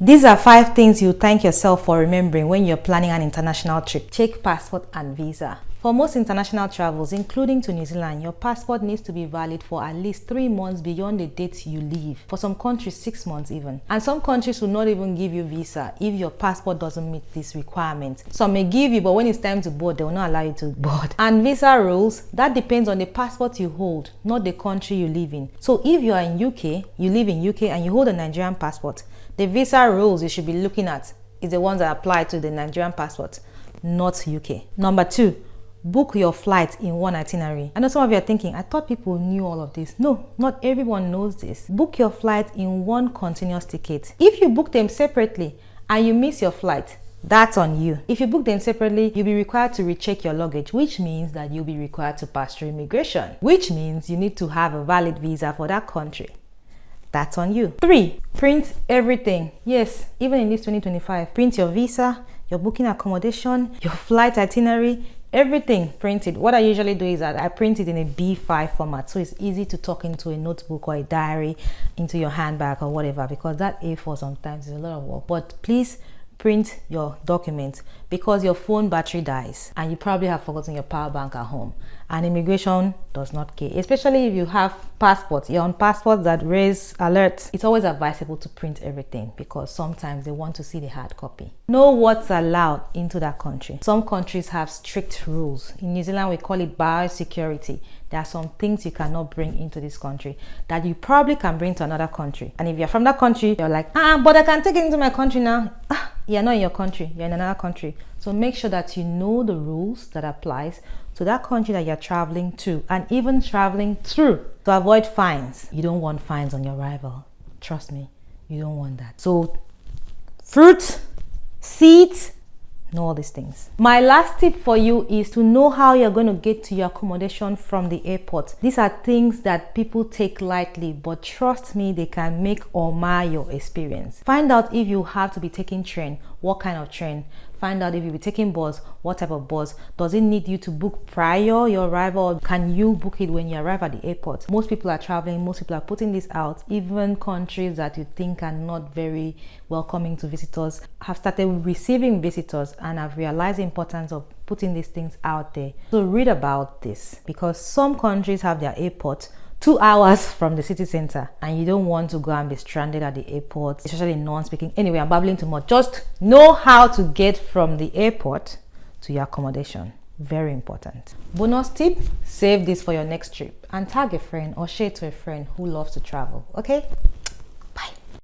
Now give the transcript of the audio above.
These are 5 things you thank yourself for remembering when you're planning an international trip. Check passport and visa. For most international travels, including to New Zealand, your passport needs to be valid for at least 3 months beyond the date you leave. For some countries, 6 months even. And some countries will not even give you visa if your passport doesn't meet this requirement. Some may give you, but when it's time to board, they will not allow you to board. And visa rules, that depends on the passport you hold, not the country you live in. So if you are in UK, you live in UK and you hold a Nigerian passport, the visa rules you should be looking at is the ones that apply to the Nigerian passport, not UK. Number 2. Book your flight in one itinerary. I know some of you are thinking, I thought people knew all of this. No, not everyone knows this. Book your flight in one continuous ticket. If you book them separately and you miss your flight, that's on you. If you book them separately, you'll be required to recheck your luggage, which means that you'll be required to pass through immigration, which means you need to have a valid visa for that country. That's on you. 3. Print everything. Yes, even in this 2025, print your visa, your booking accommodation, your flight itinerary, everything printed. What I usually do is that I print it in a B5 format, so it's easy to tuck into a notebook or a diary, into your handbag or whatever, because that A4 sometimes is a lot of work. But please print your documents, because your phone battery dies and you probably have forgotten your power bank at home, and immigration does not care, especially if you have passports. You're on passports that raise alerts. It's always advisable to print everything, because sometimes they want to see the hard copy. Know what's allowed into that country. Some countries have strict rules. In New Zealand, we call it biosecurity. There are some things you cannot bring into this country that you probably can bring to another country. And if you're from that country, you're like, but I can take it into my country now. You're not in your country, you're in another country. So make sure that you know the rules that applies to that country that you're traveling to, and even traveling through, to avoid fines. You don't want fines on your arrival. Trust me, you don't want that. So fruit, seeds, know all these things. My last tip for you is to know how you're going to get to your accommodation from the airport. These are things that people take lightly, but trust me, they can make or mar your experience. Find out if you have to be taking train, what kind of train. Find out if you'll be taking bus, what type of bus. Does it need you to book prior your arrival, or can you book it when you arrive at the airport? Most people are traveling, most people are putting this out. Even countries that you think are not very welcoming to visitors have started receiving visitors and have realized the importance of putting these things out there. So read about this, because some countries have their airport 2 hours from the city center, and you don't want to go and be stranded at the airport, especially non-speaking. Anyway, I'm babbling too much. Just know how to get from the airport to your accommodation. Very important. Bonus tip, save this for your next trip and tag a friend or share it to a friend who loves to travel. Okay?